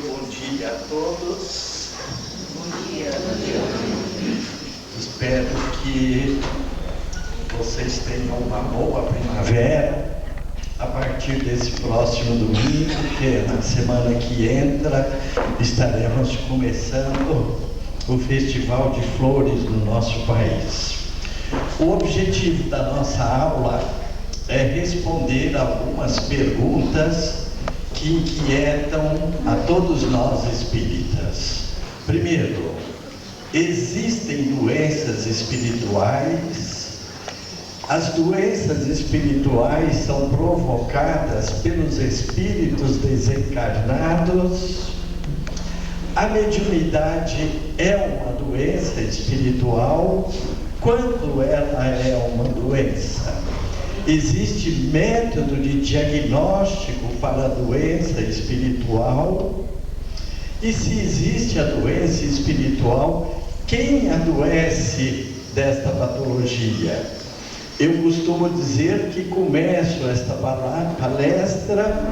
bom dia a todos. Bom dia. Bom dia. Espero que vocês tenham uma boa primavera a partir desse próximo domingo, que na semana que entra estaremos começando o Festival de Flores no nosso país. O objetivo da nossa aula é responder algumas perguntas que inquietam a todos nós espíritas. Primeiro, existem doenças espirituais? As doenças espirituais são provocadas pelos espíritos desencarnados? A mediunidade é uma doença espiritual? Quando ela é uma doença? Existe método de diagnóstico para a doença espiritual? E se existe a doença espiritual, quem adoece desta patologia? Eu costumo dizer que começo esta palestra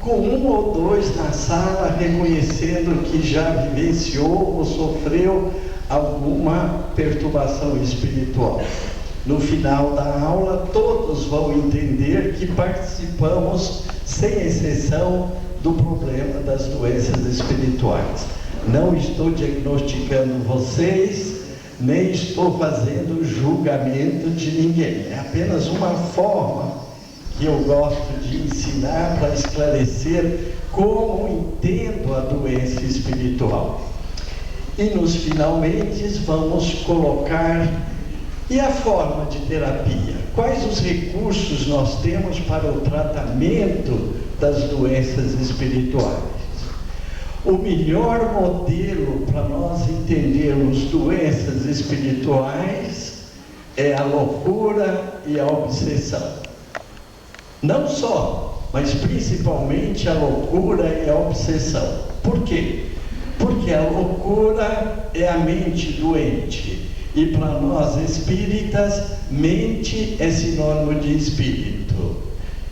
com um ou dois na sala reconhecendo que já vivenciou ou sofreu alguma perturbação espiritual. No final da aula, todos vão entender que participamos, sem exceção, do problema das doenças espirituais. Não estou diagnosticando vocês, nem estou fazendo julgamento de ninguém. É apenas uma forma que eu gosto de ensinar para esclarecer como entendo a doença espiritual. E nos finalmente vamos colocar: e a forma de terapia? Quais os recursos nós temos para o tratamento das doenças espirituais? O melhor modelo para nós entendermos doenças espirituais é a loucura e a obsessão. Não só, mas principalmente a loucura e a obsessão. Por quê? Porque a loucura é a mente doente. E para nós espíritas, mente é sinônimo de espírito.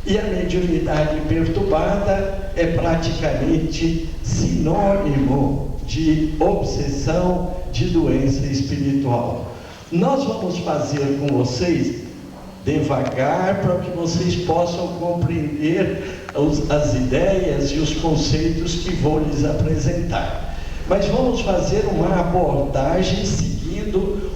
E a mediunidade perturbada é praticamente sinônimo de obsessão, de doença espiritual. Nós vamos fazer com vocês devagar, para que vocês possam compreender as ideias e os conceitos que vou lhes apresentar. Mas vamos fazer uma abordagem seguindo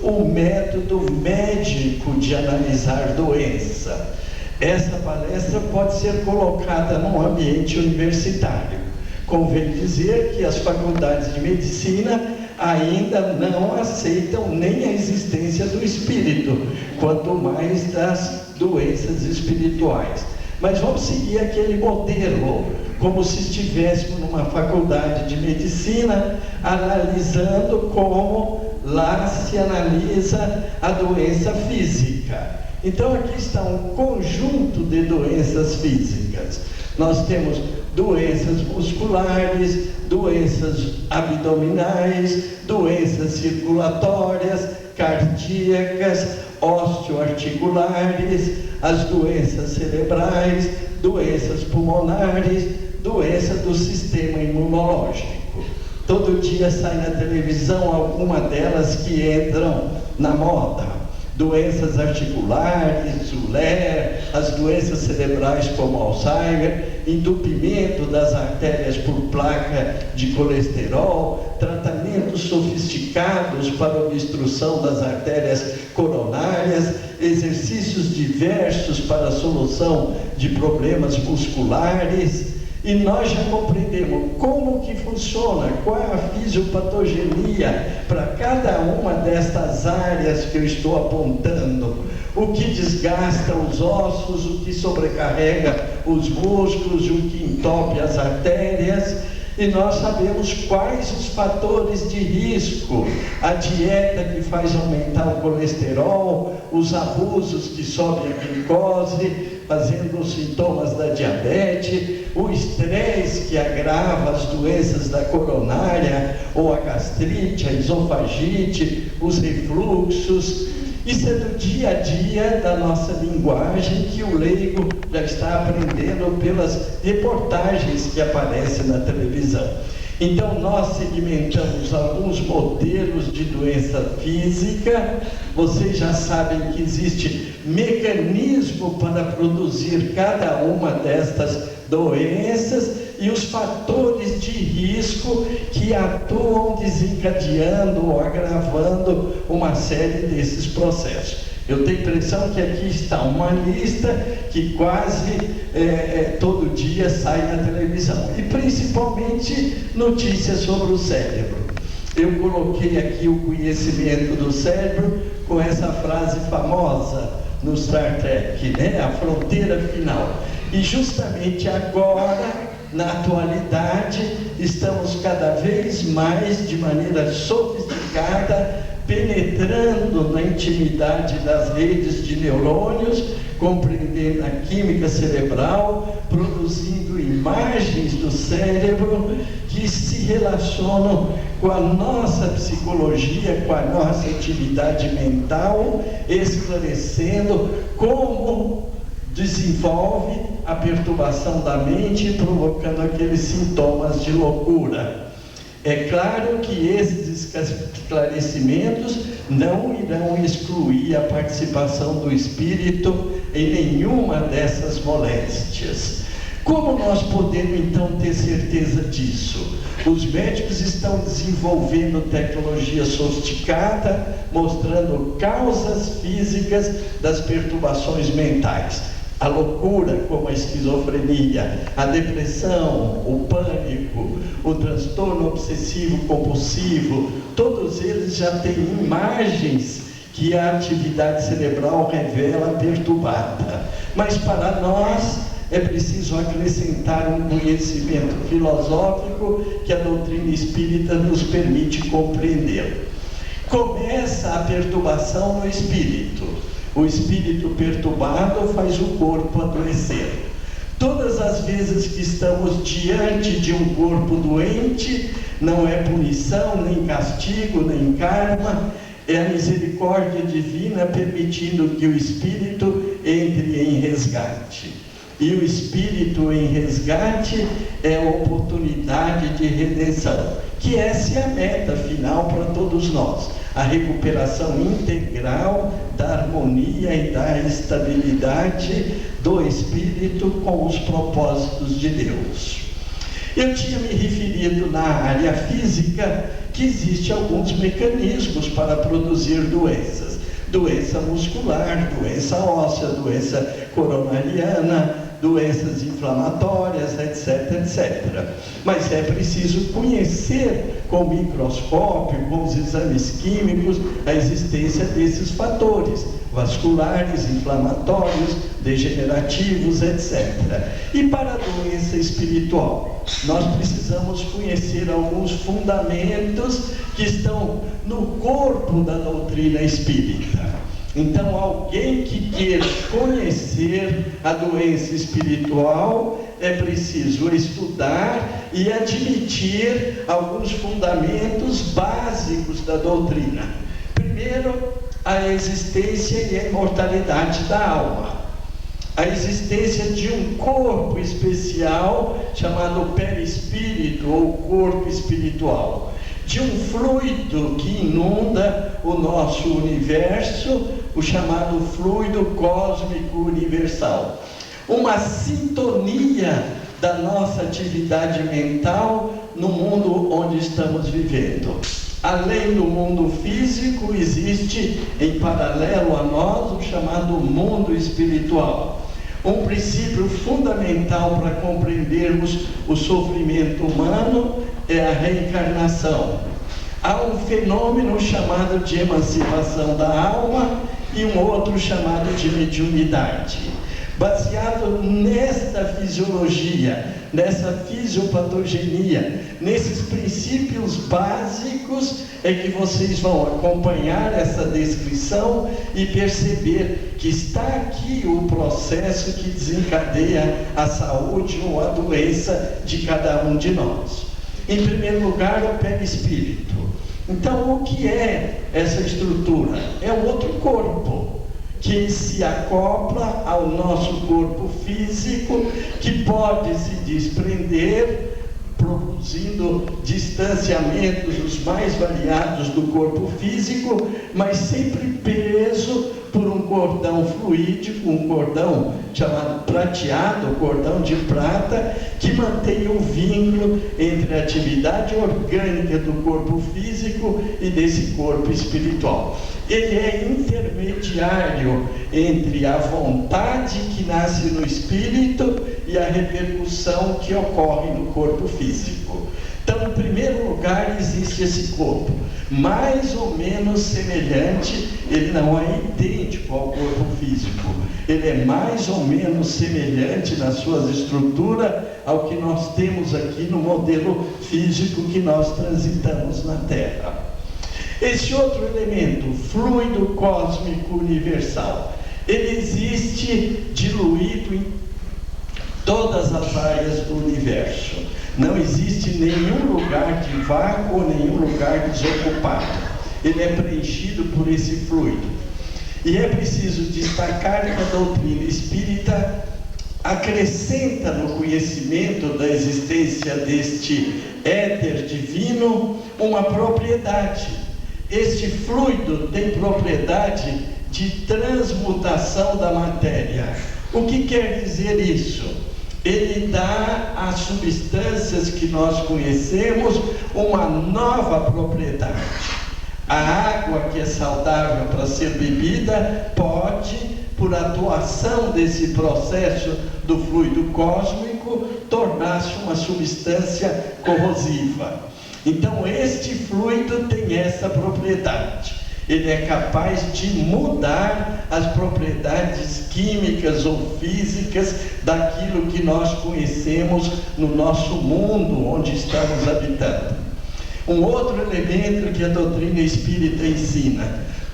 o método médico de analisar doença. Essa palestra pode ser colocada num ambiente universitário. Convém dizer que as faculdades de medicina ainda não aceitam nem a existência do espírito, quanto mais das doenças espirituais. Mas vamos seguir aquele modelo, como se estivéssemos numa faculdade de medicina, analisando como lá se analisa a doença física. Então aqui está um conjunto de doenças físicas. Nós temos doenças musculares, doenças abdominais, doenças circulatórias, cardíacas, osteoarticulares, as doenças cerebrais, doenças pulmonares, doença do sistema imunológico. Todo dia sai na televisão alguma delas que entram na moda. Doenças articulares, Zuller, as doenças cerebrais como Alzheimer, entupimento das artérias por placa de colesterol, tratamentos sofisticados para obstrução das artérias coronárias, exercícios diversos para a solução de problemas musculares. E nós já compreendemos como que funciona, qual é a fisiopatogenia para cada uma destas áreas que eu estou apontando, o que desgasta os ossos, o que sobrecarrega os músculos, o que entope as artérias. E nós sabemos quais os fatores de risco: a dieta que faz aumentar o colesterol, os abusos que sobem a glicose, fazendo os sintomas da diabetes, o estresse que agrava as doenças da coronária, ou a gastrite, a esofagite, os refluxos. Isso é do dia a dia da nossa linguagem, que o leigo já está aprendendo pelas reportagens que aparecem na televisão. Então, nós segmentamos alguns modelos de doença física. Vocês já sabem que existe mecanismo para produzir cada uma destas doenças e os fatores de risco que atuam desencadeando ou agravando uma série desses processos. Eu tenho a impressão que aqui está uma lista que quase todo dia sai na televisão, e principalmente notícias sobre o cérebro. Eu coloquei aqui o conhecimento do cérebro com essa frase famosa no Star Trek, né? A fronteira final. E justamente agora, na atualidade, estamos cada vez mais, de maneira sofisticada, penetrando na intimidade das redes de neurônios, compreendendo a química cerebral, produzindo imagens do cérebro que se relacionam com a nossa psicologia, com a nossa atividade mental, esclarecendo como desenvolve a perturbação da mente, provocando aqueles sintomas de loucura. É claro que esses esclarecimentos não irão excluir a participação do espírito em nenhuma dessas moléstias. Como nós podemos então ter certeza disso? Os médicos estão desenvolvendo tecnologia sofisticada, mostrando causas físicas das perturbações mentais. A loucura, como a esquizofrenia, a depressão, o pânico, o transtorno obsessivo-compulsivo, todos eles já têm imagens que a atividade cerebral revela perturbada. Mas para nós é preciso acrescentar um conhecimento filosófico que a doutrina espírita nos permite compreender. Começa a perturbação no espírito. O espírito perturbado faz o corpo adoecer. Todas as vezes que estamos diante de um corpo doente, não é punição, nem castigo, nem karma, é a misericórdia divina permitindo que o espírito entre em resgate. E o espírito em resgate é a oportunidade de redenção, que essa é a meta final para todos nós. A recuperação integral da harmonia e da estabilidade do espírito com os propósitos de Deus. Eu tinha me referido na área física que existem alguns mecanismos para produzir doenças. Doença muscular, doença óssea, doença coronariana, doenças inflamatórias, etc, etc. Mas é preciso conhecer com o microscópio, com os exames químicos, a existência desses fatores vasculares, inflamatórios, degenerativos, etc. E para a doença espiritual, nós precisamos conhecer alguns fundamentos que estão no corpo da doutrina espírita. Então, alguém que queira conhecer a doença espiritual é preciso estudar e admitir alguns fundamentos básicos da doutrina. Primeiro, a existência e a imortalidade da alma. A existência de um corpo especial chamado perispírito ou corpo espiritual. De um fluido que inunda o nosso universo, o chamado fluido cósmico universal. Uma sintonia da nossa atividade mental no mundo onde estamos vivendo. Além do mundo físico, existe em paralelo a nós o chamado mundo espiritual. Um princípio fundamental para compreendermos o sofrimento humano é a reencarnação. Há um fenômeno chamado de emancipação da alma e um outro chamado de mediunidade. Baseado nesta fisiologia, nessa fisiopatogenia, nesses princípios básicos, é que vocês vão acompanhar essa descrição e perceber que está aqui o processo que desencadeia a saúde ou a doença de cada um de nós. Em primeiro lugar, o perispírito. Então, o que é essa estrutura? É o outro corpo, que se acopla ao nosso corpo físico, que pode se desprender, produzindo distanciamentos os mais variados do corpo físico, mas sempre preso por um cordão fluídico, um cordão chamado prateado, cordão de prata, que mantém o vínculo entre a atividade orgânica do corpo físico e desse corpo espiritual. Ele é intermediário entre a vontade que nasce no espírito e a repercussão que ocorre no corpo físico. Então, em primeiro lugar, existe esse corpo, mais ou menos semelhante, ele não é idêntico ao corpo físico, ele é mais ou menos semelhante nas suas estruturas ao que nós temos aqui no modelo físico que nós transitamos na Terra. Esse outro elemento, fluido cósmico universal, ele existe diluído em todas as áreas do universo. Não existe nenhum lugar de vácuo, nenhum lugar desocupado. Ele é preenchido por esse fluido. E é preciso destacar que a doutrina espírita acrescenta no conhecimento da existência deste éter divino uma propriedade. Este fluido tem propriedade de transmutação da matéria. O que quer dizer isso? Ele dá às substâncias que nós conhecemos uma nova propriedade. A água que é saudável para ser bebida pode, por atuação desse processo do fluido cósmico, tornar-se uma substância corrosiva. Então, este fluido tem essa propriedade. Ele é capaz de mudar as propriedades químicas ou físicas daquilo que nós conhecemos no nosso mundo, onde estamos habitando. Um outro elemento que a doutrina espírita ensina: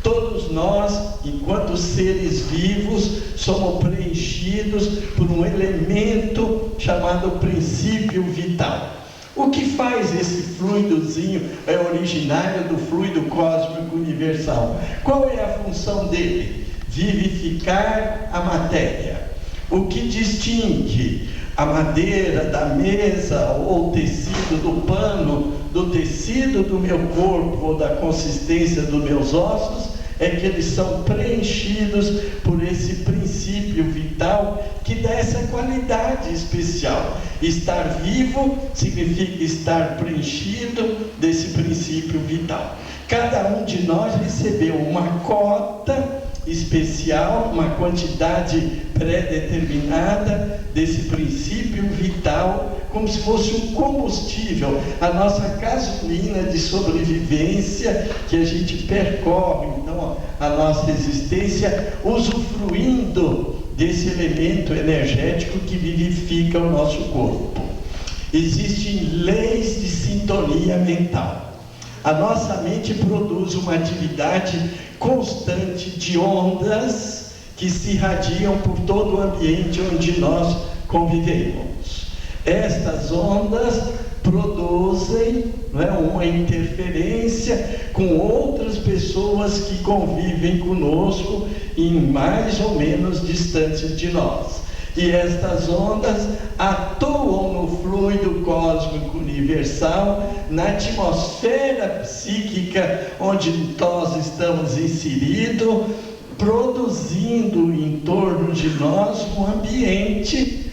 todos nós, enquanto seres vivos, somos preenchidos por um elemento chamado princípio vital. O que faz esse fluidozinho? É originário do fluido cósmico universal. Qual é a função dele? Vivificar a matéria. O que distingue a madeira da mesa ou o tecido do pano do tecido do meu corpo ou da consistência dos meus ossos é que eles são preenchidos por esse princípio vital que dá essa qualidade especial. Estar vivo significa estar preenchido desse princípio vital. Cada um de nós recebeu uma cota especial, uma quantidade pré-determinada desse princípio vital, como se fosse um combustível, a nossa gasolina de sobrevivência que a gente percorre, então, a nossa existência, usufruindo desse elemento energético que vivifica o nosso corpo. Existem leis de sintonia mental. A nossa mente produz uma atividade constante de ondas que se irradiam por todo o ambiente onde nós convivemos. Estas ondas produzem uma interferência com outras pessoas que convivem conosco em mais ou menos distantes de nós. E estas ondas atuam no fluido cósmico universal, na atmosfera psíquica onde nós estamos inseridos, produzindo em torno de nós um ambiente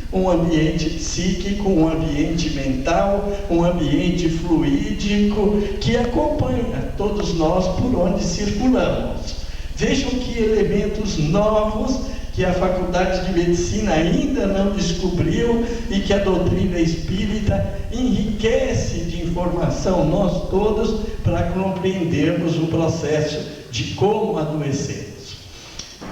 psíquico, um ambiente mental, um ambiente fluídico que acompanha todos nós por onde circulamos. Vejam que elementos novos que a Faculdade de Medicina ainda não descobriu e que a doutrina espírita enriquece de informação nós todos para compreendermos o processo de como adoecemos.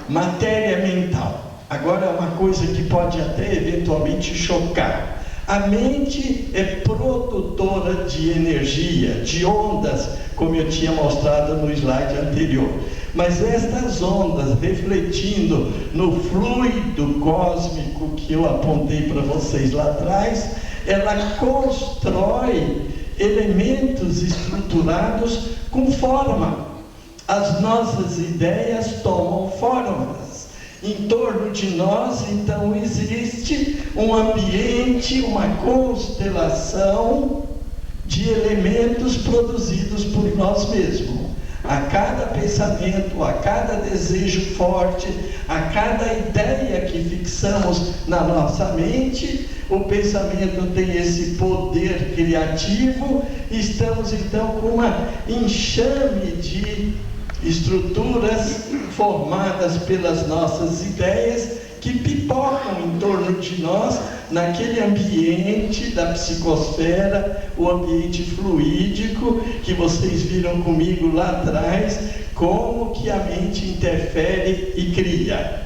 Matéria mental. Agora é uma coisa que pode até eventualmente chocar. A mente é produtora de energia, de ondas, como eu tinha mostrado no slide anterior. Mas estas ondas, refletindo no fluido cósmico que eu apontei para vocês lá atrás, ela constrói elementos estruturados com forma. As nossas ideias tomam formas. Em torno de nós, então, existe um ambiente, uma constelação de elementos produzidos por nós mesmos. A cada pensamento, a cada desejo forte, a cada ideia que fixamos na nossa mente, o pensamento tem esse poder criativo. Estamos então com uma enxame de estruturas formadas pelas nossas ideias que pipocam em torno de nós, naquele ambiente da psicosfera, o ambiente fluídico que vocês viram comigo lá atrás, como que a mente interfere e cria.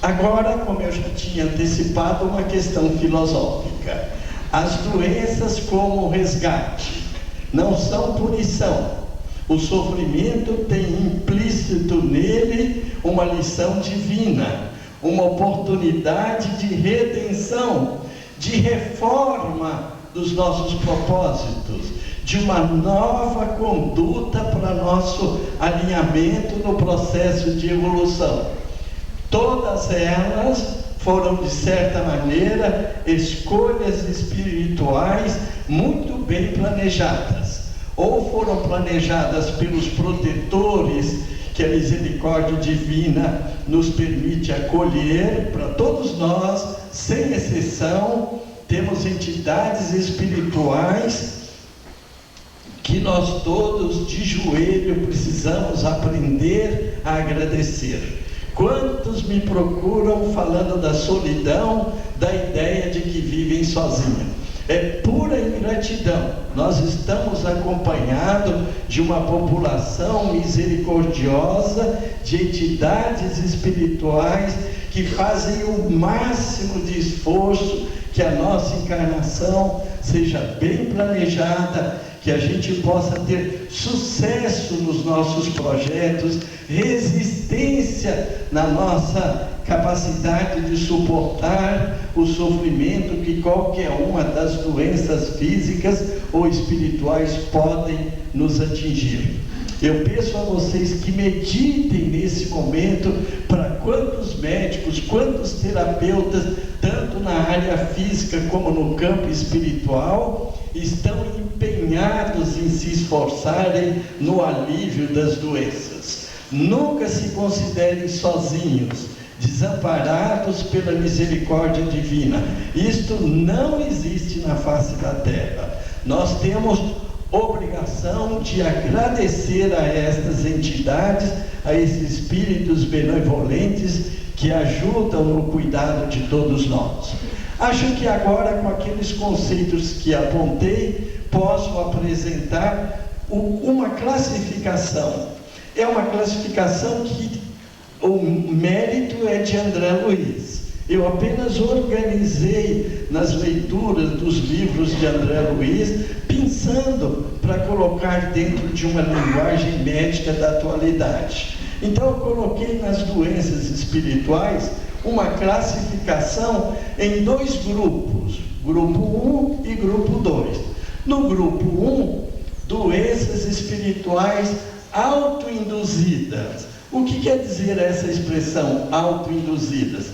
Agora, como eu já tinha antecipado, uma questão filosófica. As doenças como resgate não são punição. O sofrimento tem implícito nele uma lição divina, uma oportunidade de redenção, de reforma dos nossos propósitos, de uma nova conduta para nosso alinhamento no processo de evolução. Todas elas foram, de certa maneira, escolhas espirituais muito bem planejadas. Ou foram planejadas pelos protetores que a misericórdia divina nos permite acolher. Para todos nós, sem exceção, temos entidades espirituais que nós todos, de joelho, precisamos aprender a agradecer. Quantos me procuram falando da solidão, da ideia de que vivem sozinhos? É pura ingratidão. Nós estamos acompanhados de uma população misericordiosa, de entidades espirituais que fazem o máximo de esforço que a nossa encarnação seja bem planejada, que a gente possa ter sucesso nos nossos projetos, resistência na nossa capacidade de suportar o sofrimento que qualquer uma das doenças físicas ou espirituais podem nos atingir. Eu peço a vocês que meditem nesse momento para quantos médicos, quantos terapeutas, tanto na área física como no campo espiritual, estão empenhados em se esforçarem no alívio das doenças. Nunca se considerem sozinhos, desamparados pela misericórdia divina. Isto não existe na face da terra. Nós temos obrigação de agradecer a estas entidades, a esses espíritos benevolentes que ajudam no cuidado de todos nós. Acho que agora, com aqueles conceitos que apontei, posso apresentar uma classificação. É uma classificação que o mérito é de André Luiz. Eu apenas organizei nas leituras dos livros de André Luiz, pensando para colocar dentro de uma linguagem médica da atualidade. Então eu coloquei nas doenças espirituais uma classificação em dois grupos, grupo 1 e grupo 2. No grupo 1, doenças espirituais autoinduzidas. O que quer dizer essa expressão, autoinduzidas?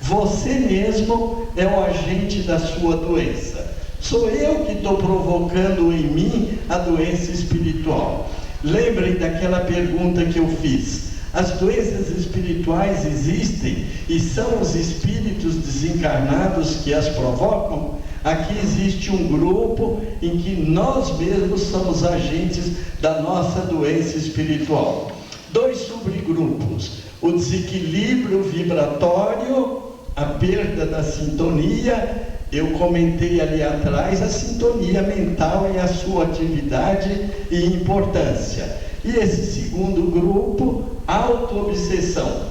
Você mesmo é o agente da sua doença. Sou eu que estou provocando em mim a doença espiritual. Lembrem daquela pergunta que eu fiz. As doenças espirituais existem e são os espíritos desencarnados que as provocam? Aqui existe um grupo em que nós mesmos somos agentes da nossa doença espiritual. Dois subgrupos: o desequilíbrio vibratório, a perda da sintonia. Eu comentei ali atrás a sintonia mental e a sua atividade e importância. E esse segundo grupo, auto-obsessão,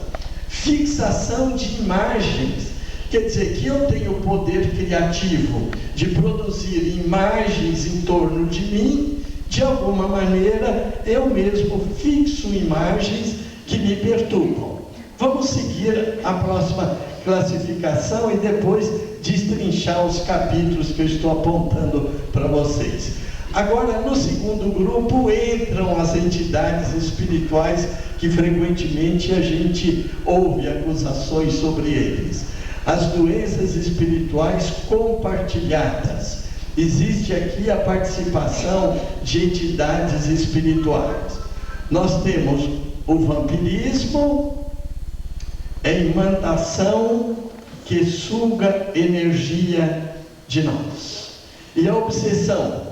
fixação de imagens. Quer dizer que eu tenho o poder criativo de produzir imagens em torno de mim. De alguma maneira, eu mesmo fixo imagens que me perturbam. Vamos seguir a próxima classificação e depois destrinchar os capítulos que eu estou apontando para vocês. Agora, no segundo grupo, entram as entidades espirituais que frequentemente a gente ouve acusações sobre eles. As doenças espirituais compartilhadas. Existe aqui a participação de entidades espirituais. Nós temos o vampirismo, a imantação que suga energia de nós. E a obsessão,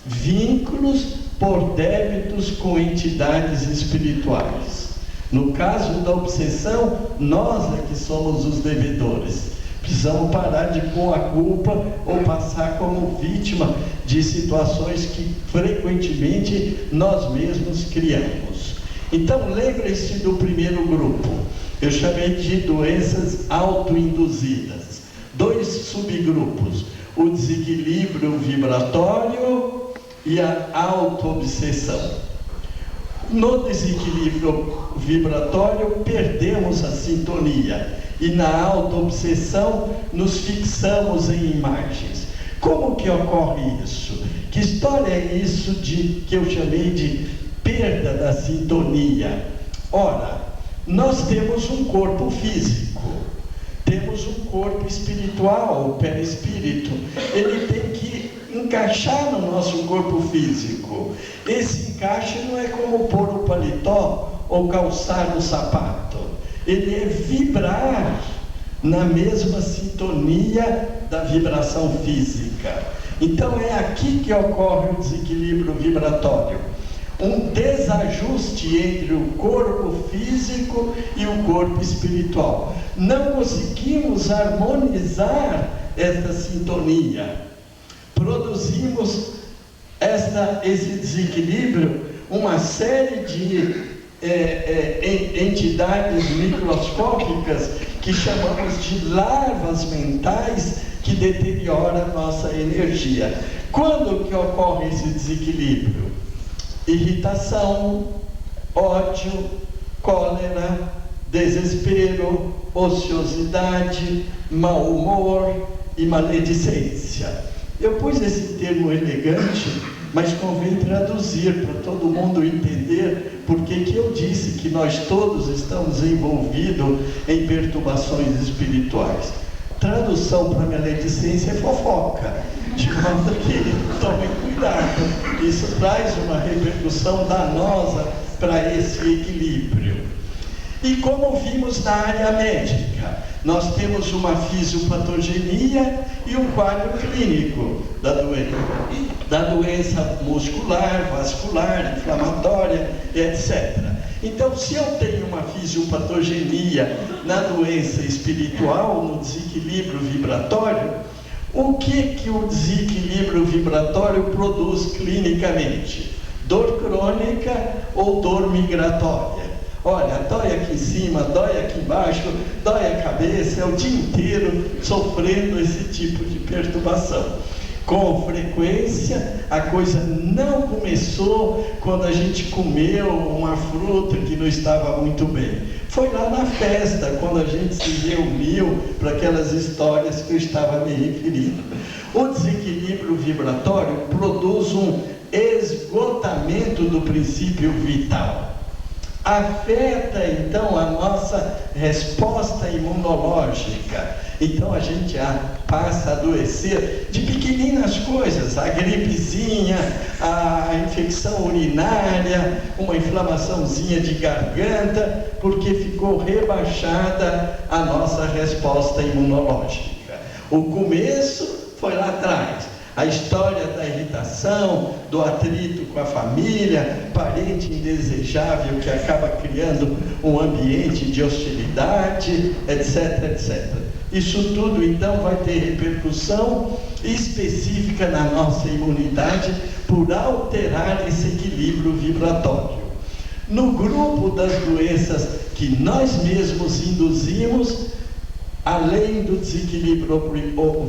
vínculos por débitos com entidades espirituais. No caso da obsessão, nós é que somos os devedores. Precisamos parar de pôr a culpa ou passar como vítima de situações que frequentemente nós mesmos criamos. Então, lembre-se do primeiro grupo. Eu chamei de doenças autoinduzidas. 2 subgrupos: o desequilíbrio vibratório e a autoobsessão. No desequilíbrio vibratório, perdemos a sintonia. E na autoobsessão, nos fixamos em imagens. Como que ocorre isso? Que história é isso que eu chamei de perda da sintonia? Ora, nós temos um corpo físico, temos um corpo espiritual, o perispírito. Ele tem que encaixar no nosso corpo físico. Esse encaixe não é como pôr o paletó ou calçar o sapato. Ele é vibrar na mesma sintonia da vibração física. Então é aqui que ocorre o desequilíbrio vibratório. Um desajuste entre o corpo físico e o corpo espiritual. Não conseguimos harmonizar esta sintonia. Produzimos esse desequilíbrio, uma série de entidades microscópicas que chamamos de larvas mentais que deterioram a nossa energia. Quando que ocorre esse desequilíbrio? Irritação, ódio, cólera, desespero, ociosidade, mau humor e maledicência. Eu pus esse termo elegante, mas convém traduzir para todo mundo entender porque que eu disse que nós todos estamos envolvidos em perturbações espirituais. Tradução para maledicência é fofoca, de modo que tomem cuidado. Isso traz uma repercussão danosa para esse equilíbrio. E como vimos na área médica, nós temos uma fisiopatogenia e um quadro clínico da doença muscular, vascular, inflamatória, etc. Então, se eu tenho uma fisiopatogenia na doença espiritual, no desequilíbrio vibratório, o que o desequilíbrio vibratório produz clinicamente? Dor crônica ou dor migratória? Olha, dói aqui em cima, dói aqui embaixo, dói a cabeça, é o dia inteiro sofrendo esse tipo de perturbação. Com frequência, a coisa não começou quando a gente comeu uma fruta que não estava muito bem. Foi lá na festa, quando a gente se reuniu para aquelas histórias que eu estava me referindo. O desequilíbrio vibratório produz um esgotamento do princípio vital. Afeta, então, a nossa resposta imunológica. Então, a gente passa a adoecer de pequeninas coisas, a gripezinha, a infecção urinária, uma inflamaçãozinha de garganta, porque ficou rebaixada a nossa resposta imunológica. O começo foi lá atrás. A história da irritação, do atrito com a família, parente indesejável que acaba criando um ambiente de hostilidade, etc, etc. Isso tudo, então, vai ter repercussão específica na nossa imunidade por alterar esse equilíbrio vibratório. No grupo das doenças que nós mesmos induzimos, além do desequilíbrio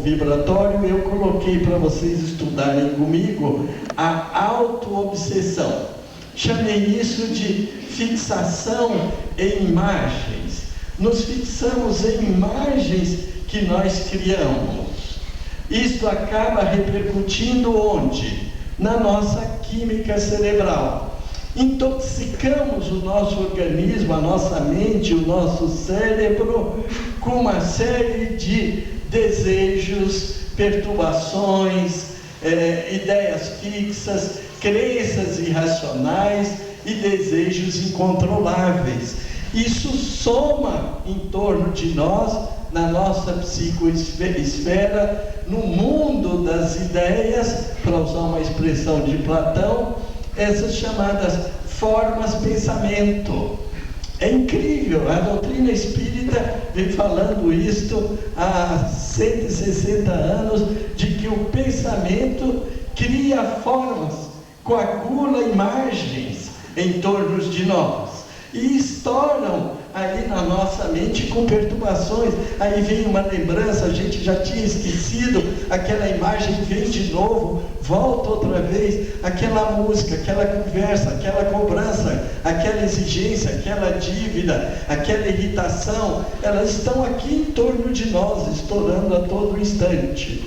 vibratório, eu coloquei para vocês estudarem comigo a autoobsessão. Chamei isso de fixação em imagens. Nos fixamos em imagens que nós criamos. Isto acaba repercutindo onde? na nossa química cerebral. Intoxicamos o nosso organismo, a nossa mente, o nosso cérebro com uma série de desejos, perturbações, ideias fixas, crenças irracionais e desejos incontroláveis. Isso soma em torno de nós, na nossa psicoesfera, no mundo das ideias, para usar uma expressão de Platão, essas chamadas formas pensamento. É incrível, a doutrina espírita vem falando isto há 160 anos, de que o pensamento cria formas, coagula imagens em torno de nós e estouram ali na nossa mente com perturbações. Aí vem uma lembrança, a gente já tinha esquecido, aquela imagem vem de novo, volta outra vez, aquela música, aquela conversa, aquela cobrança, aquela exigência, aquela dívida, aquela irritação, elas estão aqui em torno de nós, estourando a todo instante.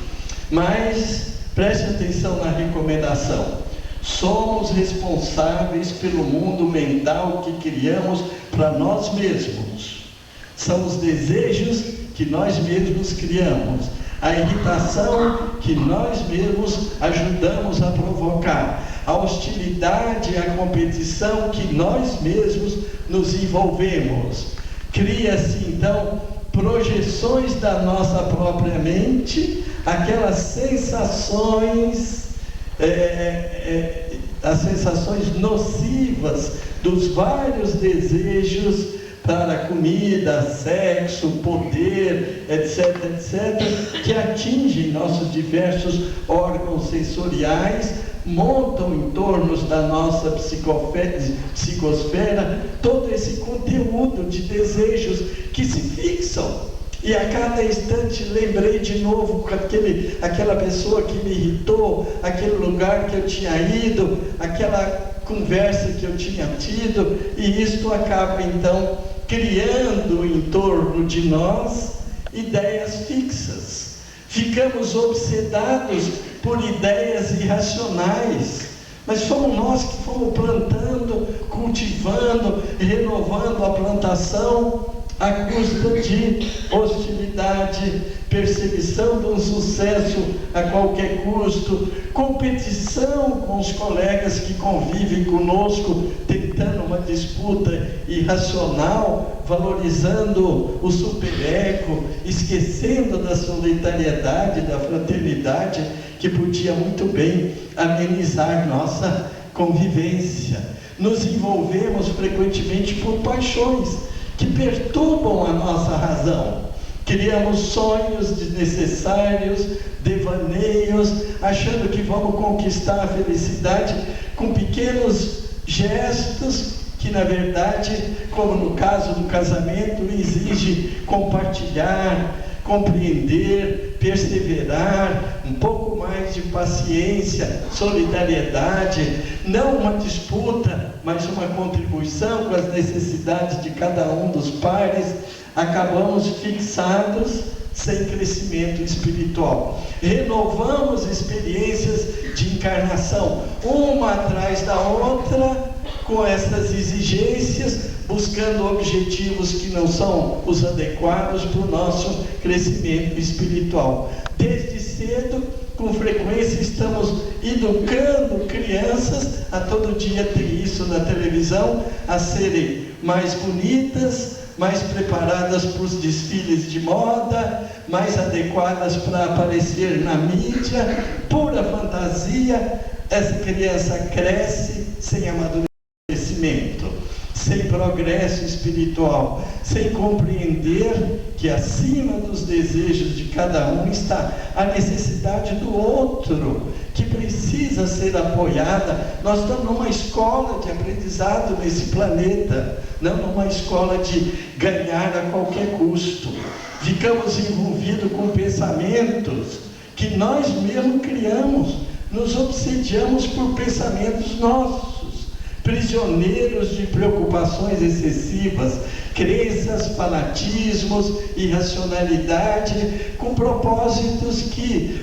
Mas preste atenção na recomendação. Somos responsáveis pelo mundo mental que criamos para nós mesmos. São os desejos que nós mesmos criamos, a irritação que nós mesmos ajudamos a provocar, a hostilidade, a competição que nós mesmos nos envolvemos. Cria-se então projeções da nossa própria mente, aquelas sensações, as sensações nocivas dos vários desejos para comida, sexo, poder, etc., etc., que atingem nossos diversos órgãos sensoriais, montam em torno da nossa psicosfera todo esse conteúdo de desejos que se fixam. E a cada instante lembrei de novo com aquela pessoa que me irritou, aquele lugar que eu tinha ido, aquela conversa que eu tinha tido, e isto acaba então criando em torno de nós ideias fixas. Ficamos obsedados por ideias irracionais, mas fomos nós que fomos plantando, cultivando, renovando a plantação à custa de hostilidade, perseguição de um sucesso a qualquer custo, competição com os colegas que convivem conosco, tentando uma disputa irracional, valorizando o superego, esquecendo da solidariedade, da fraternidade, que podia muito bem amenizar nossa convivência. Nos envolvemos frequentemente por paixões que perturbam a nossa razão. Criamos sonhos desnecessários, devaneios, achando que vamos conquistar a felicidade com pequenos gestos que, na verdade, como no caso do casamento, exige compartilhar, compreender, perseverar, um pouco mais de paciência, solidariedade, não uma disputa, mas uma contribuição com as necessidades de cada um dos pares. Acabamos fixados sem crescimento espiritual. Renovamos experiências de encarnação, uma atrás da outra, com essas exigências, buscando objetivos que não são os adequados para o nosso crescimento espiritual. Desde cedo, com frequência, estamos educando crianças, a todo dia tem isso na televisão, a serem mais bonitas, mais preparadas para os desfiles de moda, mais adequadas para aparecer na mídia, pura fantasia. Essa criança cresce sem amadurecimento, sem progresso espiritual, sem compreender que acima dos desejos de cada um está a necessidade do outro, que precisa ser apoiada. Nós estamos numa escola de aprendizado nesse planeta, não numa escola de ganhar a qualquer custo. Ficamos envolvidos com pensamentos que nós mesmos criamos, nos obsediamos por pensamentos nossos, prisioneiros de preocupações excessivas, crenças, fanatismos, irracionalidade, com propósitos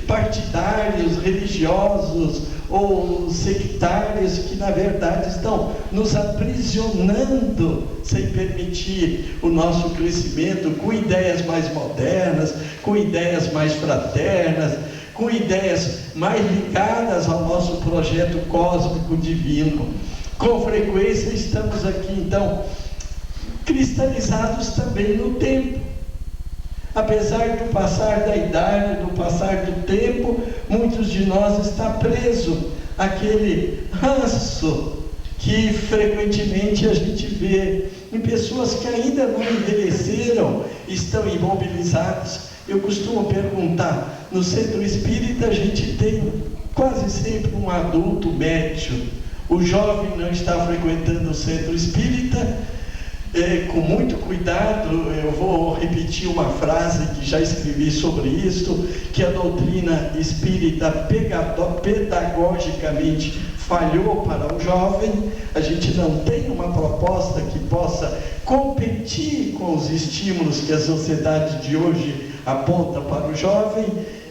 partidários, religiosos ou sectários, que na verdade estão nos aprisionando sem permitir o nosso crescimento, com ideias mais modernas, com ideias mais fraternas, com ideias mais ligadas ao nosso projeto cósmico divino. Com frequência estamos aqui, então, cristalizados também no tempo. Apesar do passar da idade, do passar do tempo, muitos de nós estão presos àquele ranço que frequentemente a gente vê em pessoas que ainda não envelheceram, estão imobilizadas. Eu costumo perguntar, no centro espírita a gente tem quase sempre um adulto médio. O jovem não está frequentando o centro espírita. Com muito cuidado, eu vou repetir uma frase que já escrevi sobre isso, que a doutrina espírita pedagogicamente falhou para o jovem. A gente não tem uma proposta que possa competir com os estímulos que a sociedade de hoje aponta para o jovem,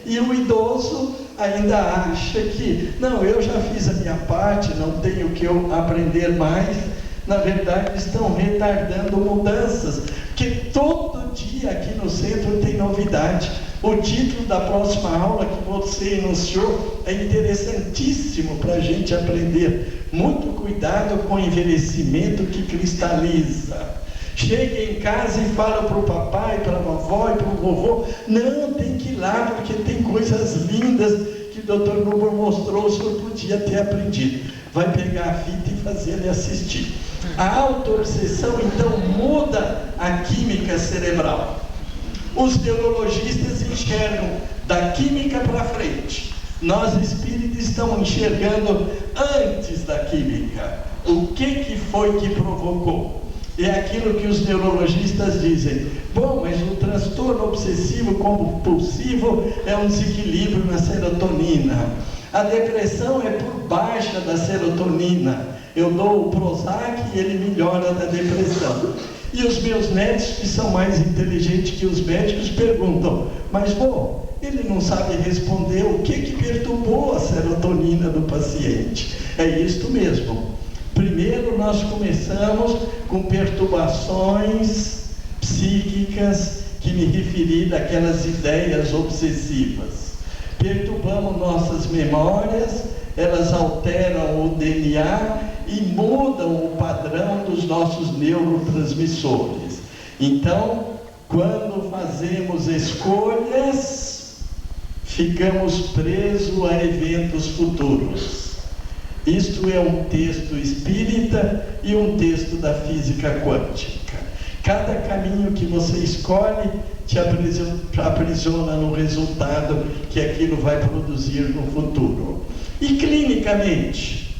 e o idoso ainda acha que, não, eu já fiz a minha parte, não tenho que eu aprender mais. Na verdade, estão retardando mudanças, porque todo dia aqui no centro tem novidade. O título da próxima aula que você enunciou é interessantíssimo para a gente aprender. Muito cuidado com o envelhecimento que cristaliza. Chega em casa e fala para o papai, para a vovó e para o vovô, não, tem que ir lá porque tem coisas lindas que o Dr. Nuber mostrou, o senhor podia ter aprendido. Vai pegar a fita e fazer ele assistir. A auto-obsessão, então, muda a química cerebral. Os neurologistas enxergam da química para frente. Nós espíritas estamos enxergando antes da química. O que foi que provocou? É aquilo que os neurologistas dizem. Bom, mas o transtorno obsessivo compulsivo é um desequilíbrio na serotonina. A depressão é por baixa da serotonina. Eu dou o Prozac e ele melhora da depressão. E os meus netos, que são mais inteligentes que os médicos, perguntam, mas bom, ele não sabe responder o que perturbou a serotonina do paciente. É isto mesmo. Primeiro nós começamos com perturbações psíquicas, que me referi daquelas ideias obsessivas. Perturbamos nossas memórias, elas alteram o DNA e mudam o padrão dos nossos neurotransmissores. Então, quando fazemos escolhas, ficamos presos a eventos futuros. Isto é um texto espírita e um texto da física quântica. Cada caminho que você escolhe te aprisiona no resultado que aquilo vai produzir no futuro. E clinicamente,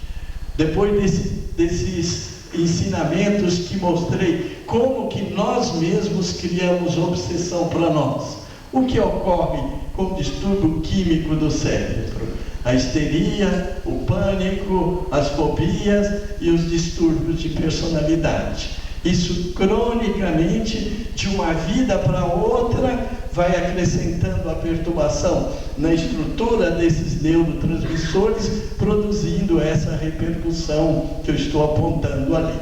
depois desses ensinamentos que mostrei, como que nós mesmos criamos obsessão para nós, o que ocorre com o distúrbio químico do cérebro? A histeria, o pânico, as fobias e os distúrbios de personalidade. Isso cronicamente, de uma vida para outra, vai acrescentando a perturbação na estrutura desses neurotransmissores, produzindo essa repercussão que eu estou apontando ali.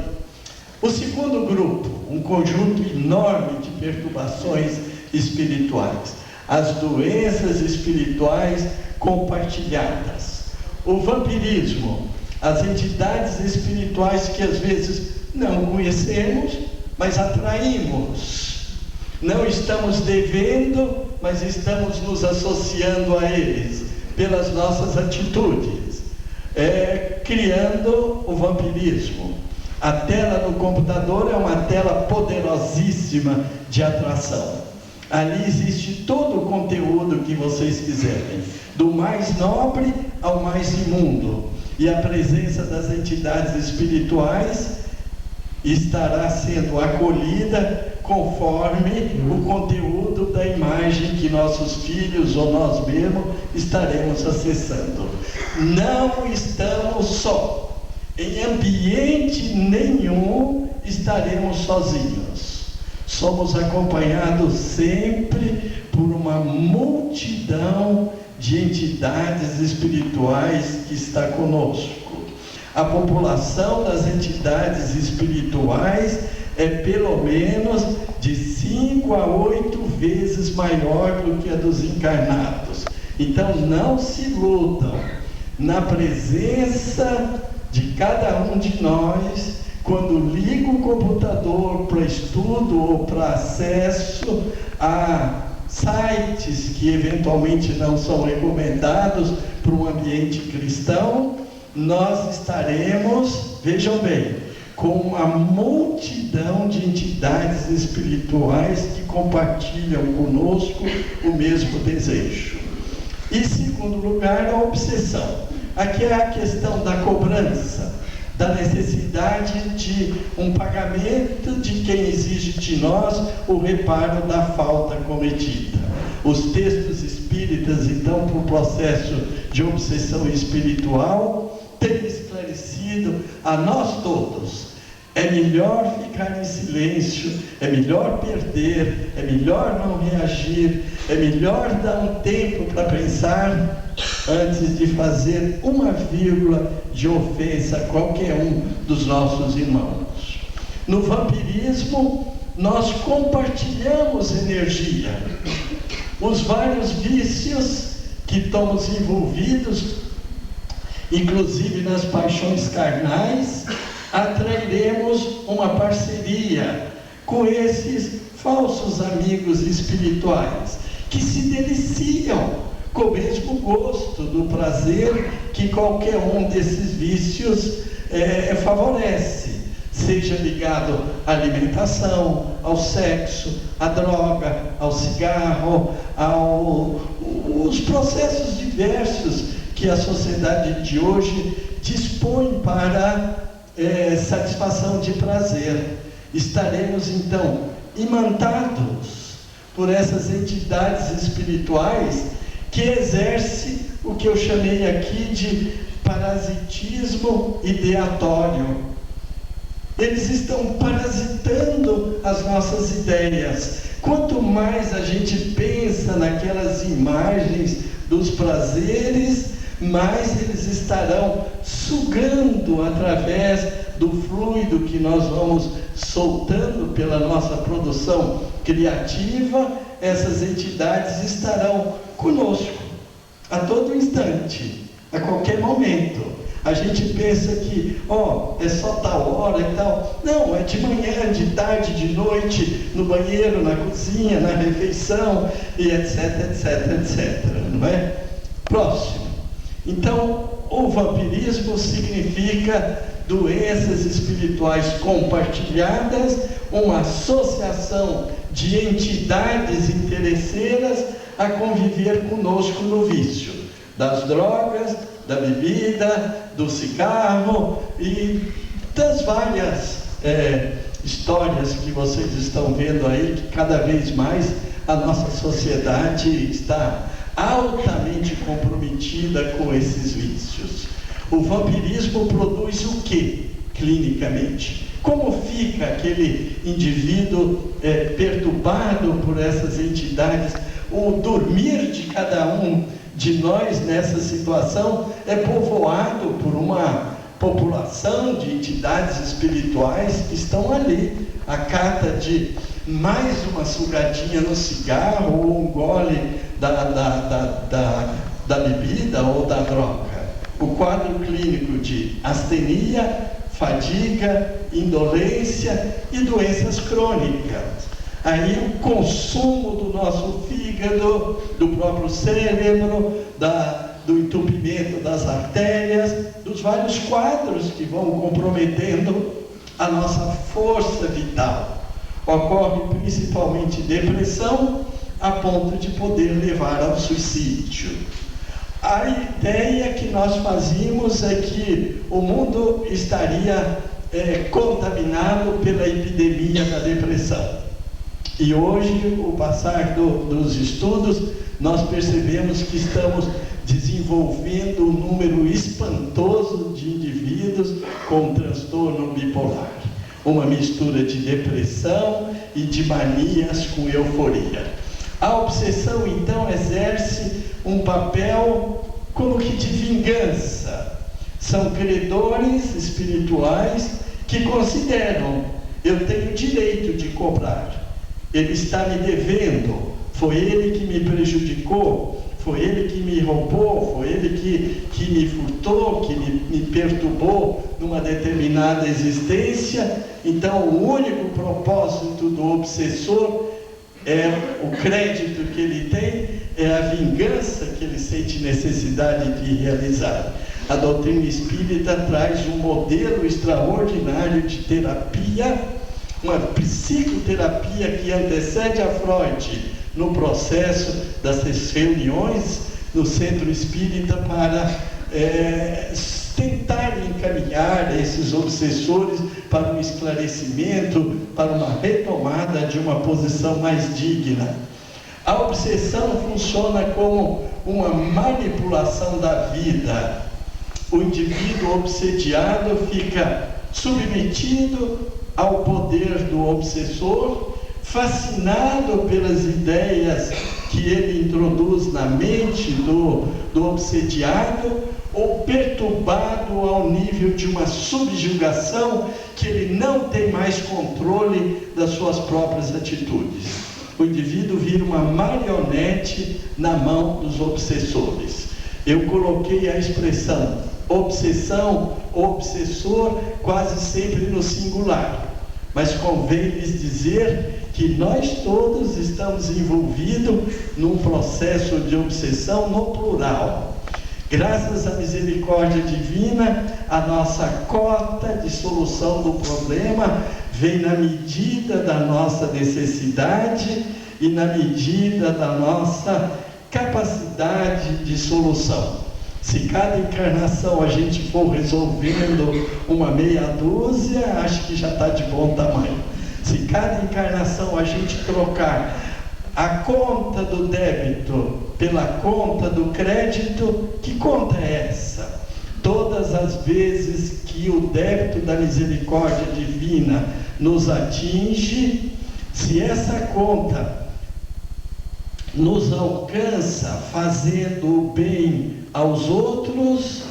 O segundo grupo, um conjunto enorme de perturbações espirituais. As doenças espirituais compartilhadas. O vampirismo, as entidades espirituais que às vezes não conhecemos, mas atraímos. Não estamos devendo, mas estamos nos associando a eles pelas nossas atitudes, criando o vampirismo. A tela do computador é uma tela poderosíssima de atração. Ali existe todo o conteúdo que vocês quiserem, do mais nobre ao mais imundo, e a presença das entidades espirituais estará sendo acolhida conforme o conteúdo da imagem que nossos filhos ou nós mesmos estaremos acessando. Não estamos só. Em ambiente nenhum estaremos sozinhos. Somos acompanhados sempre por uma multidão de entidades espirituais que está conosco. A população das entidades espirituais é pelo menos de 5 a 8 vezes maior do que a dos encarnados. Então não se iludam. Na presença de cada um de nós, quando liga o computador para estudo ou para acesso a sites que eventualmente não são recomendados para um ambiente cristão, nós estaremos, vejam bem, com uma multidão de entidades espirituais que compartilham conosco o mesmo desejo. E, em segundo lugar, a obsessão. Aqui é a questão da cobrança, da necessidade de um pagamento de quem exige de nós o reparo da falta cometida. Os textos espíritas, então, por processo de obsessão espiritual, têm esclarecido a nós todos: é melhor ficar em silêncio, é melhor perder, é melhor não reagir, é melhor dar um tempo para pensar antes de fazer uma vírgula de ofensa a qualquer um dos nossos irmãos. No vampirismo, nós compartilhamos energia. Os vários vícios que estamos envolvidos, inclusive nas paixões carnais, atrairemos uma parceria com esses falsos amigos espirituais que se deliciam com o mesmo gosto do prazer que qualquer um desses vícios favorece, seja ligado à alimentação, ao sexo, à droga, ao cigarro, aos processos diversos que a sociedade de hoje dispõe para satisfação de prazer. Estaremos então imantados por essas entidades espirituais que exercem o que eu chamei aqui de parasitismo ideatório. Eles estão parasitando as nossas ideias. Quanto mais a gente pensa naquelas imagens dos prazeres, mais eles estarão sugando através do fluido que nós vamos soltando pela nossa produção criativa. Essas entidades estarão conosco a todo instante, a qualquer momento. A gente pensa que, é só tal hora e tal. Não, é de manhã, de tarde, de noite, no banheiro, na cozinha, na refeição, e etc, etc, etc, não é? Próximo. Então, o vampirismo significa doenças espirituais compartilhadas, uma associação de entidades interesseiras a conviver conosco no vício das drogas, da bebida, do cigarro e das várias histórias que vocês estão vendo aí, que cada vez mais a nossa sociedade está altamente comprometida com esses vícios. O vampirismo produz o que, clinicamente? Como fica aquele indivíduo perturbado por essas entidades? O dormir de cada um de nós nessa situação é povoado por uma população de entidades espirituais que estão ali, à cata de mais uma sugadinha no cigarro ou um gole da bebida ou da droga. O quadro clínico de astenia, fadiga, indolência e doenças crônicas. Aí o consumo do nosso fígado, do próprio cérebro, do entupimento das artérias, dos vários quadros que vão comprometendo a nossa força vital. Ocorre principalmente depressão, a ponto de poder levar ao suicídio. A ideia que nós fazíamos é que o mundo estaria contaminado pela epidemia da depressão. E hoje, o passar dos estudos, nós percebemos que estamos desenvolvendo um número espantoso de indivíduos indivíduos com transtorno bipolar, uma mistura de depressão e de manias com euforia. A obsessão, então, exerce um papel como que de vingança. São credores espirituais que consideram: eu tenho direito de cobrar, ele está me devendo, foi ele que me prejudicou, foi ele que me roubou, foi ele que me furtou, que me perturbou numa determinada existência. Então, o único propósito do obsessor é o crédito que ele tem, é a vingança que ele sente necessidade de realizar. A doutrina espírita traz um modelo extraordinário de terapia, uma psicoterapia que antecede a Freud no processo das reuniões no centro espírita para tentar encaminhar esses obsessores para um esclarecimento, para uma retomada de uma posição mais digna. A obsessão funciona como uma manipulação da vida. O indivíduo obsediado fica submetido ao poder do obsessor, fascinado pelas ideias que ele introduz na mente do obsediado, ou perturbado ao nível de uma subjugação que ele não tem mais controle das suas próprias atitudes. O indivíduo vira uma marionete na mão dos obsessores. Eu coloquei a expressão obsessão, obsessor, quase sempre no singular, mas convém lhes dizer que nós todos estamos envolvidos num processo de obsessão no plural. Graças à misericórdia divina, a nossa cota de solução do problema vem na medida da nossa necessidade e na medida da nossa capacidade de solução. Se cada encarnação a gente for resolvendo uma meia dúzia, acho que já está de bom tamanho. Se cada encarnação a gente trocar a conta do débito pela conta do crédito, que conta é essa? Todas as vezes que o débito da misericórdia divina nos atinge, se essa conta nos alcança fazendo o bem aos outros,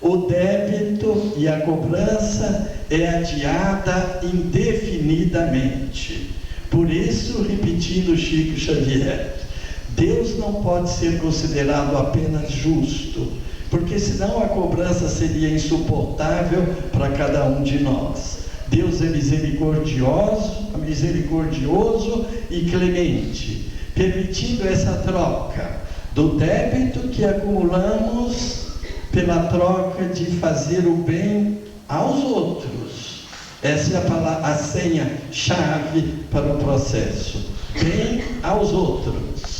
o débito e a cobrança é adiada indefinidamente. Por isso, repetindo Chico Xavier, Deus não pode ser considerado apenas justo, porque senão a cobrança seria insuportável para cada um de nós. Deus é misericordioso e clemente, permitindo essa troca do débito que acumulamos pela troca de fazer o bem aos outros. Essa é a senha-chave para o processo. Bem aos outros.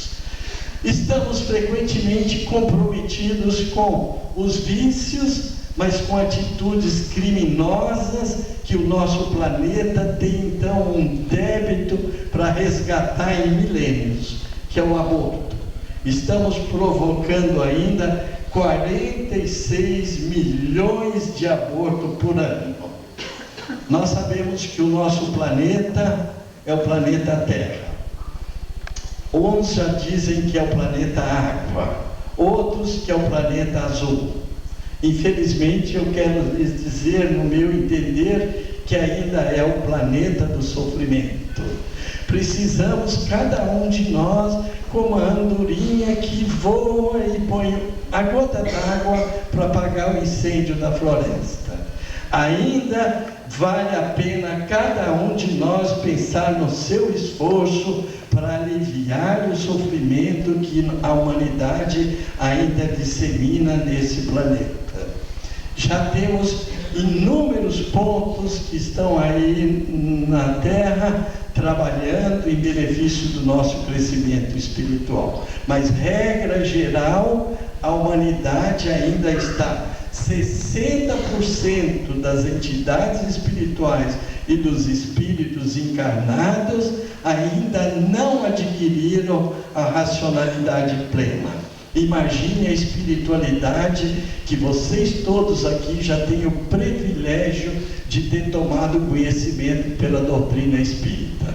Estamos frequentemente comprometidos com os vícios, mas com atitudes criminosas que o nosso planeta tem então um débito para resgatar em milênios, que é o aborto. Estamos provocando ainda 46 milhões de abortos por ano. Nós sabemos que o nosso planeta é o planeta Terra. Uns já dizem que é o planeta Água, outros que é o planeta Azul. Infelizmente, eu quero lhes dizer, no meu entender, que ainda é o planeta do sofrimento. Precisamos, cada um de nós, como a andorinha que voa e põe a gota d'água para apagar o incêndio da floresta. Ainda vale a pena cada um de nós pensar no seu esforço para aliviar o sofrimento que a humanidade ainda dissemina nesse planeta. Já temos inúmeros pontos que estão aí na Terra trabalhando em benefício do nosso crescimento espiritual. Mas, regra geral, a humanidade ainda está 60% das entidades espirituais e dos espíritos encarnados ainda não adquiriram a racionalidade plena. Imagine a espiritualidade que vocês todos aqui já têm o privilégio de ter tomado conhecimento pela doutrina espírita.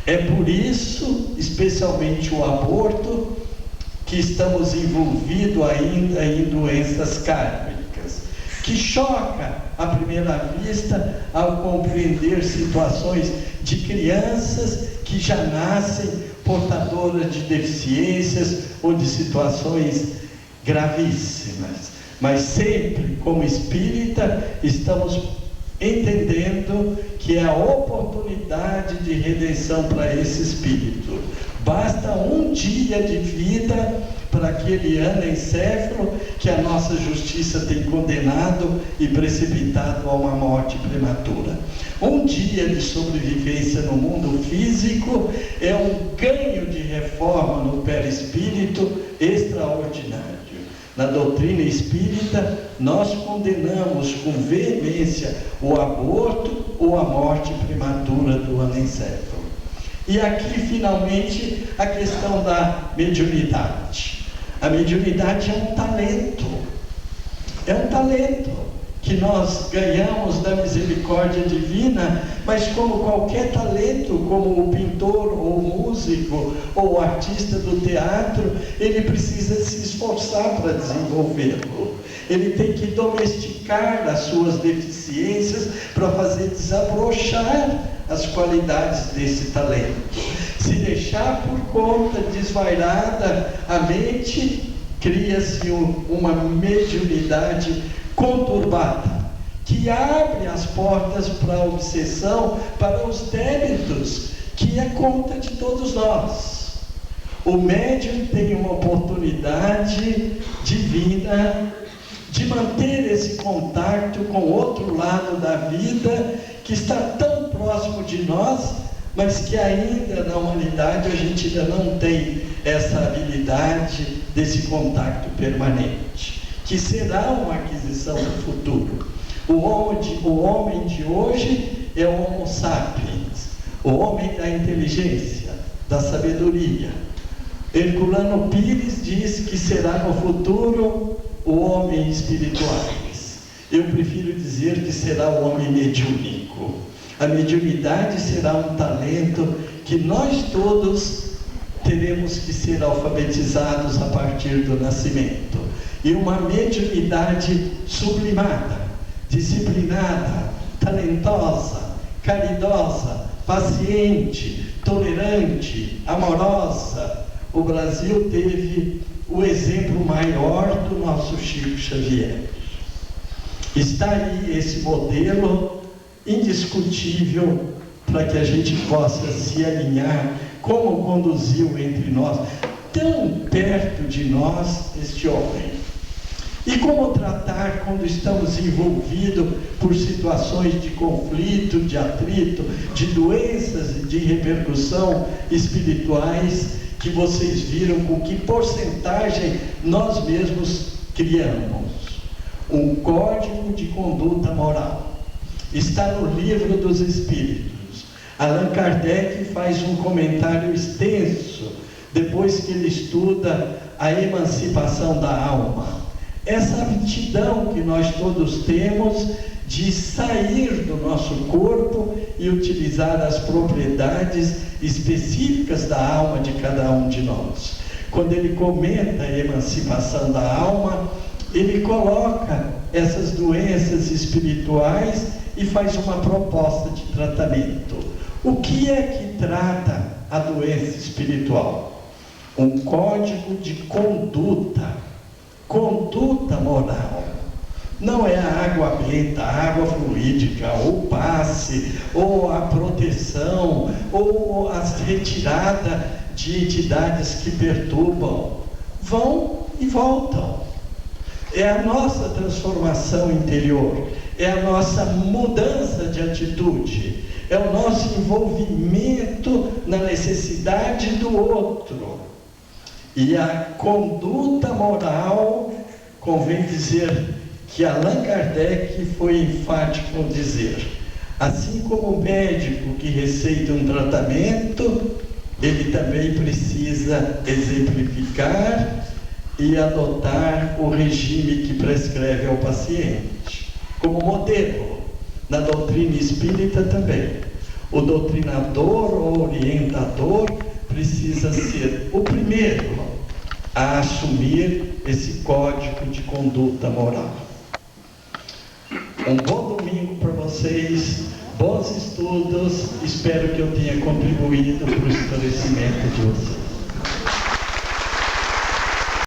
É por isso, especialmente o aborto, que estamos envolvidos ainda em doenças kármicas, que choca à primeira vista ao compreender situações de crianças que já nascem portadoras de deficiências ou de situações gravíssimas. Mas sempre, como espírita, estamos entendendo que é a oportunidade de redenção para esse espírito. Basta um dia de vida para aquele anencéfalo que a nossa justiça tem condenado e precipitado a uma morte prematura. Um dia de sobrevivência no mundo físico é um ganho de reforma no perispírito extraordinário. Na doutrina espírita, nós condenamos com veemência o aborto ou a morte prematura do anencéfalo. E aqui, finalmente, a questão da mediunidade. A mediunidade é um talento. É um talento que nós ganhamos da misericórdia divina, mas como qualquer talento, como o pintor, ou o músico, ou o artista do teatro, ele precisa se esforçar para desenvolvê-lo. Ele tem que domesticar as suas deficiências para fazer desabrochar as qualidades desse talento. Se deixar por conta desvairada a mente, cria-se uma mediunidade conturbada, que abre as portas para a obsessão, para os débitos, que é conta de todos nós. O médium tem uma oportunidade divina de manter esse contato com o outro lado da vida, que está tão próximo de nós, mas que ainda na humanidade a gente ainda não tem essa habilidade desse contato permanente, que será uma aquisição do futuro. O homem de hoje é o Homo sapiens, o homem da inteligência, da sabedoria. Herculano Pires diz que será no futuro o homem espirituais. Eu prefiro dizer que será o homem mediúnico. A mediunidade será um talento que nós todos teremos que ser alfabetizados a partir do nascimento. E uma mediunidade sublimada, disciplinada, talentosa, caridosa, paciente, tolerante, amorosa. O Brasil teve o exemplo maior do nosso Chico Xavier. Está aí esse modelo indiscutível para que a gente possa se alinhar como conduziu entre nós, tão perto de nós, este homem. E como tratar quando estamos envolvidos por situações de conflito, de atrito, de doenças e de repercussão espirituais, que vocês viram com que porcentagem nós mesmos criamos. Um código de conduta moral. Está no Livro dos Espíritos. Allan Kardec faz um comentário extenso, depois que ele estuda a emancipação da alma. Essa aptidão que nós todos temos de sair do nosso corpo e utilizar as propriedades específicas da alma de cada um de nós. Quando ele comenta a emancipação da alma, ele coloca essas doenças espirituais e faz uma proposta de tratamento. O que é que trata a doença espiritual? Um código de conduta moral. Não é a água benta, a água fluídica, ou o passe, ou a proteção, ou a retirada de entidades que perturbam. Vão e voltam. É a nossa transformação interior, é a nossa mudança de atitude, é o nosso envolvimento na necessidade do outro. E a conduta moral, convém dizer que Allan Kardec foi enfático ao dizer, assim como o médico que receita um tratamento, ele também precisa exemplificar e adotar o regime que prescreve ao paciente, como modelo, na doutrina espírita também. O doutrinador ou orientador precisa ser o primeiro a assumir esse código de conduta moral. Um bom domingo para vocês, bons estudos, espero que eu tenha contribuído para o esclarecimento de vocês.